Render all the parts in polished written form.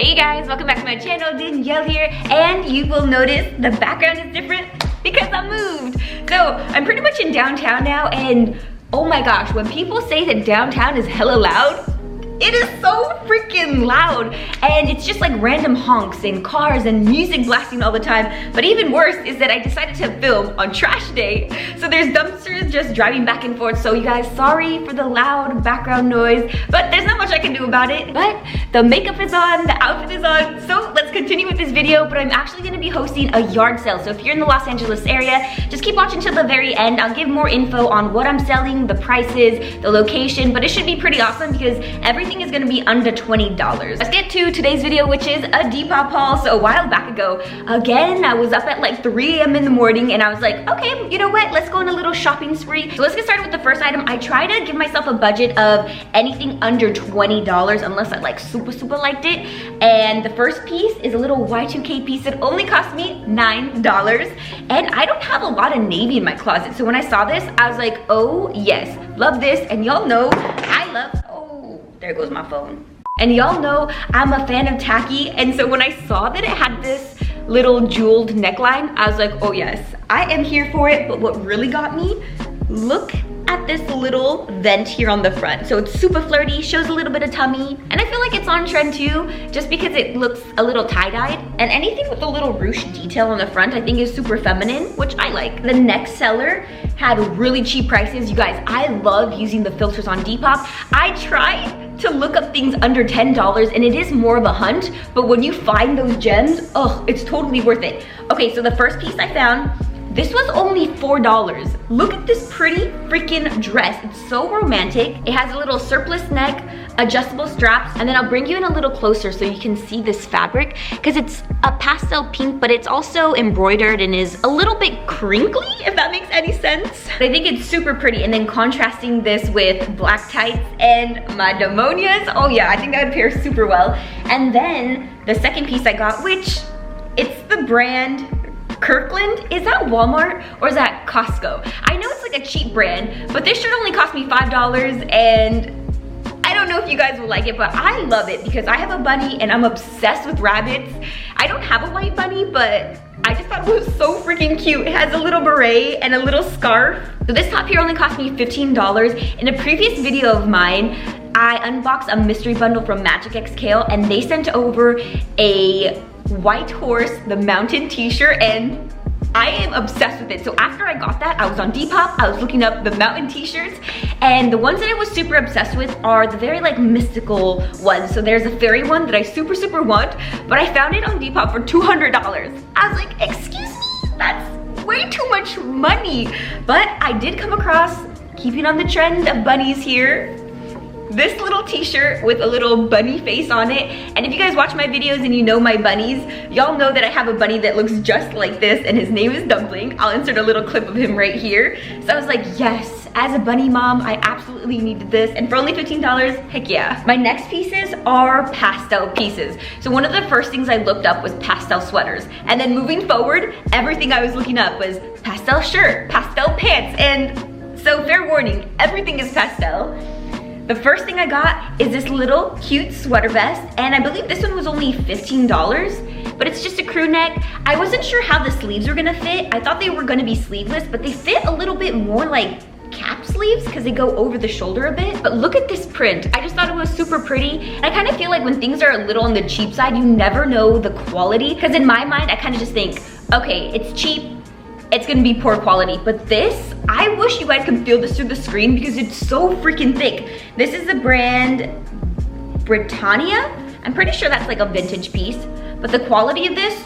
Hey guys, welcome back to my channel. Danielle here, and you will notice the background is different because I moved. So I'm pretty much in downtown now, and oh my gosh, when people say that downtown is hella loud, it is so freaking loud, and it's just like random honks and cars and music blasting all the time. But even worse is that I decided to film on trash day. So there's dumpsters just driving back and forth. So you guys, sorry for the loud background noise, but there's not much I can do about it. But the makeup is on, the outfit is on. So let's continue with this video, but I'm actually gonna be hosting a yard sale. So if you're in the Los Angeles area, just keep watching till the very end. I'll give more info on what I'm selling, the prices, the location, but it should be pretty awesome because everything is gonna be under $20. Let's get to today's video, which is a Depop haul. So a while back ago, again, I was up at like 3 a.m. in the morning and I was like, okay, you know what? Let's go on a little shopping spree. So let's get started with the first item. I try to give myself a budget of anything under $20 unless I like super liked it. And the first piece is a little Y2K piece. It only cost me $9. And I don't have a lot of navy in my closet. So when I saw this, I was like, oh yes, love this. And y'all know I love, there goes my phone. And y'all know I'm a fan of tacky, and so when I saw that it had this little jeweled neckline, I was like, oh yes, I am here for it. But what really got me, look at this little vent here on the front. So it's super flirty, shows a little bit of tummy, and I feel like it's on trend too, just because it looks a little tie-dyed. And anything with a little ruched detail on the front I think is super feminine, which I like. The next seller had really cheap prices. You guys, I love using the filters on Depop. I try to look up things under $10, and it is more of a hunt, but when you find those gems, oh, it's totally worth it. Okay, so the first piece I found, this was only $4. Look at this pretty freaking dress. It's so romantic. It has a little surplus neck, adjustable straps, and then I'll bring you in a little closer so you can see this fabric, because it's a pastel pink, but it's also embroidered and is a little bit crinkly, if that makes any sense. But I think it's super pretty, and then contrasting this with black tights and my demonias, oh yeah, I think that would pair super well. And then the second piece I got, which it's the brand Kirkland. Is that Walmart or is that Costco? I know it's like a cheap brand, but this shirt only cost me $5, and I don't know if you guys will like it, but I love it because I have a bunny and I'm obsessed with rabbits. I don't have a white bunny, but I just thought it was so freaking cute. It has a little beret and a little scarf. So this top here only cost me $15. In a previous video of mine, I unboxed a mystery bundle from MagicxKale, and they sent over a white horse, the mountain t-shirt, and I am obsessed with it. So after I got that, I was on Depop, I was looking up the mountain t-shirts, and the ones that I was super obsessed with are the very like mystical ones. So there's a fairy one that I super want, but I found it on Depop for $200. I was like, excuse me, that's way too much money. But I did come across, keeping on the trend of bunnies here, this little t-shirt with a little bunny face on it. And if you guys watch my videos and you know my bunnies, y'all know that I have a bunny that looks just like this, and his name is Dumpling. I'll insert a little clip of him right here. So I was like, yes, as a bunny mom, I absolutely needed this, and for only $15, heck yeah. My next pieces are pastel pieces. So one of the first things I looked up was pastel sweaters, and then moving forward, everything I was looking up was pastel shirt, pastel pants, and so fair warning, everything is pastel. The first thing I got is this little cute sweater vest, and I believe this one was only $15, but it's just a crew neck. I wasn't sure how the sleeves were gonna fit. I thought they were gonna be sleeveless, but they fit a little bit more like cap sleeves because they go over the shoulder a bit. But look at this print. I just thought it was super pretty. And I kind of feel like when things are a little on the cheap side, you never know the quality, because in my mind, I kind of just think, okay, it's cheap, it's gonna be poor quality. But this, I wish you guys could feel this through the screen because it's so freaking thick. This is the brand Britannia. I'm pretty sure that's like a vintage piece, but the quality of this,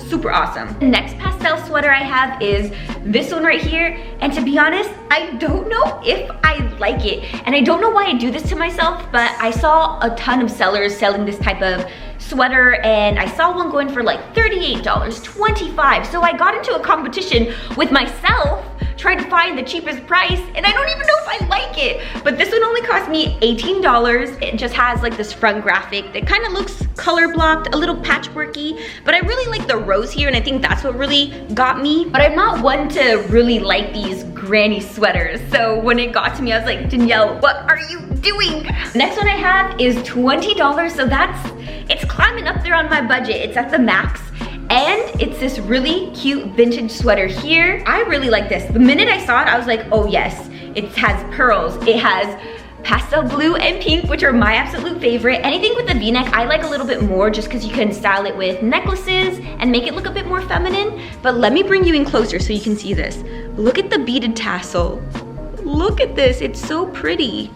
super awesome. The next pastel sweater I have is this one right here, and to be honest, I don't know if I like it, and I don't know why I do this to myself, but I saw a ton of sellers selling this type of sweater, and I saw one going for like $38, $25, so I got into a competition with myself trying to find the cheapest price, and I don't even know if I like it. But this one only cost me $18. It just has like this front graphic that kind of looks color blocked, a little patchworky, but I really like the rose here, and I think that's what really got me. But I'm not one to really like these granny sweaters, so when it got to me, I was like, Danielle, what are you doing? Next one I have is $20, so it's climbing up there on my budget. It's at the max. And it's this really cute vintage sweater here. I really like this. The minute I saw it, I was like, oh yes. It has pearls. It has pastel blue and pink, which are my absolute favorite. Anything with a v-neck, I like a little bit more just because you can style it with necklaces and make it look a bit more feminine. But let me bring you in closer so you can see this. Look at the beaded tassel. Look at this, it's so pretty.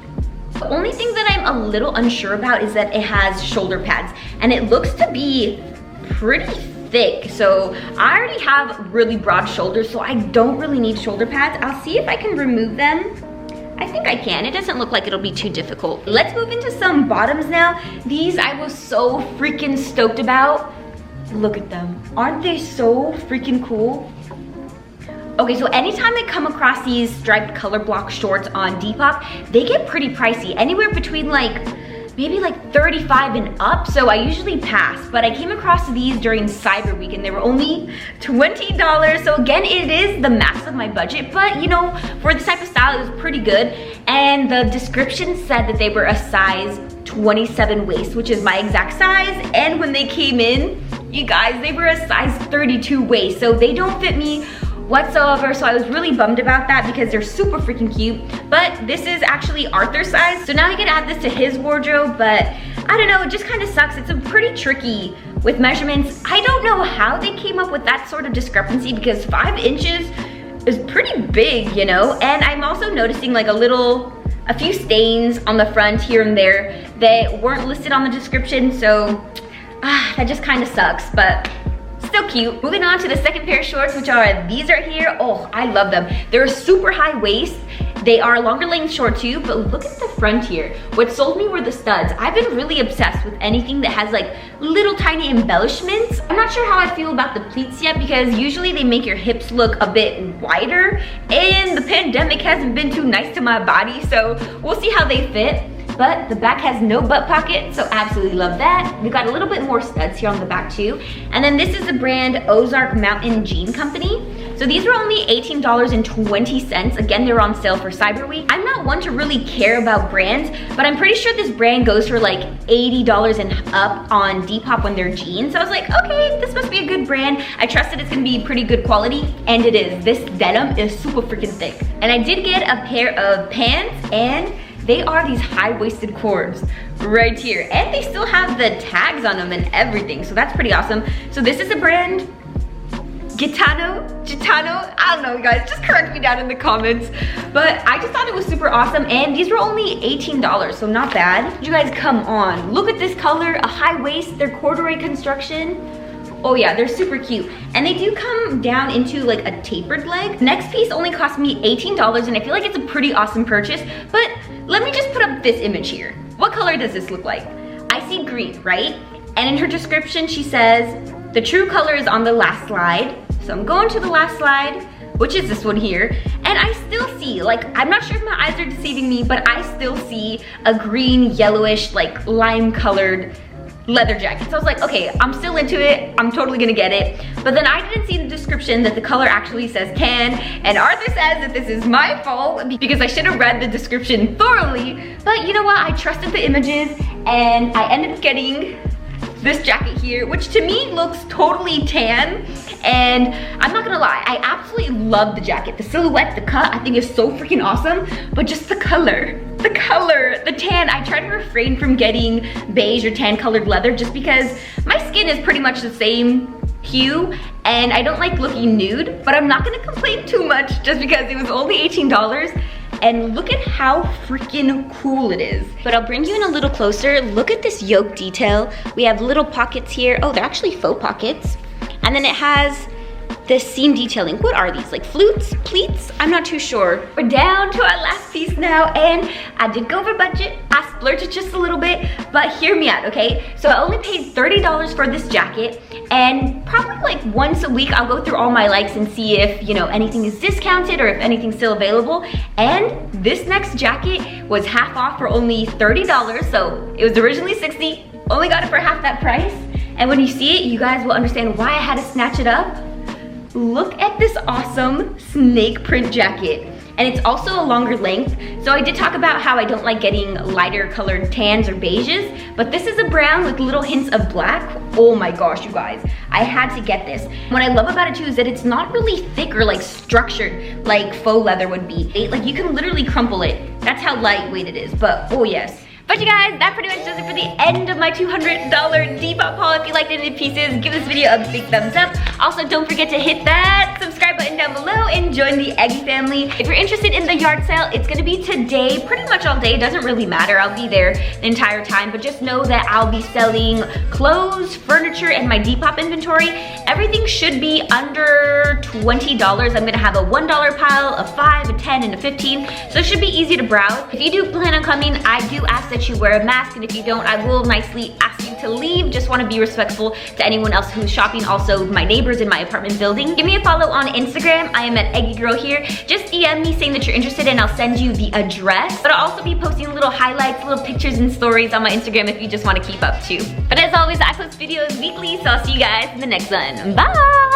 The only thing that I'm a little unsure about is that it has shoulder pads and it looks to be pretty thick. So I already have really broad shoulders, so I don't really need shoulder pads. I'll see if I can remove them. I think I can. It doesn't look like it'll be too difficult. Let's move into some bottoms now. These I was so freaking stoked about. Look at them. Aren't they so freaking cool? Okay, so anytime I come across these striped color block shorts on Depop, they get pretty pricey. Anywhere between like, maybe like 35 and up, so I usually pass. But I came across these during Cyber Week and they were only $20. So again, it is the max of my budget, but you know, for this type of style, it was pretty good. And the description said that they were a size 27 waist, which is my exact size. And when they came in, you guys, they were a size 32 waist. So they don't fit me whatsoever, so I was really bummed about that because they're super freaking cute. But this is actually Arthur's size, so now I can add this to his wardrobe. But I don't know, it just kind of sucks. It's a pretty tricky with measurements. I don't know how they came up with that sort of discrepancy because 5 inches is pretty big, you know. And I'm also noticing like a few stains on the front here and there that weren't listed on the description, so that just kind of sucks, but still cute. Moving on to the second pair of shorts, which are these right here. Oh, I love them. They're a super high waist. They are a longer length short too, but look at the front here. What sold me were the studs. I've been really obsessed with anything that has like little tiny embellishments. I'm not sure how I feel about the pleats yet because usually they make your hips look a bit wider, and the pandemic hasn't been too nice to my body, so we'll see how they fit. But the back has no butt pocket, so absolutely love that. We got a little bit more studs here on the back too. And then this is the brand Ozark Mountain Jean Company. So these were only $18.20. Again, they're on sale for Cyber Week. I'm not one to really care about brands, but I'm pretty sure this brand goes for like $80 and up on Depop when they're jeans. So I was like, okay, this must be a good brand. I trust that it's gonna be pretty good quality, and it is. This denim is super freaking thick. And I did get a pair of pants, and they are these high-waisted cords right here. And they still have the tags on them and everything, so that's pretty awesome. So this is a brand, Gitano, I don't know, you guys, just correct me down in the comments. But I just thought it was super awesome, and these were only $18, so not bad. You guys, come on, look at this color, a high waist, they're corduroy construction. Oh yeah, they're super cute. And they do come down into like a tapered leg. Next piece only cost me $18, and I feel like it's a pretty awesome purchase. But let me just put up this image here. What color does this look like? I see green, right? And in her description, she says, the true color is on the last slide. So I'm going to the last slide, which is this one here. And I still see, like, I'm not sure if my eyes are deceiving me, but I still see a green, yellowish, like lime colored leather jacket. So I was like, okay, I'm still into it. I'm totally gonna get it. But then I didn't see the description that the color actually says tan. And Arthur says that this is my fault because I should have read the description thoroughly. But you know what? I trusted the images, and I ended up getting this jacket here, which to me looks totally tan. And I'm not gonna lie, I absolutely love the jacket. The silhouette, the cut, I think is so freaking awesome. But just the color, the tan. I try to refrain from getting beige or tan colored leather just because my skin is pretty much the same hue and I don't like looking nude, but I'm not gonna complain too much just because it was only $18. And look at how freaking cool it is. But I'll bring you in a little closer. Look at this yoke detail. We have little pockets here. Oh, they're actually faux pockets. And then it has this seam detailing. What are these, like flutes, pleats? I'm not too sure. We're down to our last piece now, and I did go over budget. I splurged just a little bit, but hear me out, okay? So I only paid $30 for this jacket, and probably like once a week I'll go through all my likes and see if, you know, anything is discounted or if anything's still available. And this next jacket was half off for only $30, so it was originally $60, only got it for half that price. And when you see it, you guys will understand why I had to snatch it up. Look at this awesome snake print jacket. and it's also a longer length. So I did talk about how I don't like getting lighter colored tans or beiges, but this is a brown with little hints of black. Oh my gosh, you guys, I had to get this. What I love about it too is that it's not really thick or like structured like faux leather would be. Like you can literally crumple it. That's how lightweight it is, but oh yes. But you guys, that pretty much does it for the end of my $200 Depop haul. If you liked any of the pieces, give this video a big thumbs up. Also, don't forget to hit that subscribe button down below and join the Eggy family. If you're interested in the yard sale, it's gonna be today, pretty much all day. It doesn't really matter, I'll be there the entire time, but just know that I'll be selling clothes, furniture, and my Depop inventory. Everything should be under $20. I'm gonna have a $1 pile, a 5, a 10, and a 15, so it should be easy to browse. If you do plan on coming, I do ask that you wear a mask, and if you don't, I will nicely ask you to leave. Just want to be respectful to anyone else who's shopping, also my neighbors in my apartment building. Give me a follow on Instagram. I am at Eggy Girl here. Just DM me saying that you're interested and I'll send you the address. But I'll also be posting little highlights, little pictures and stories on my Instagram if you just want to keep up too. But as always, I post videos weekly, so I'll see you guys in the next one. Bye!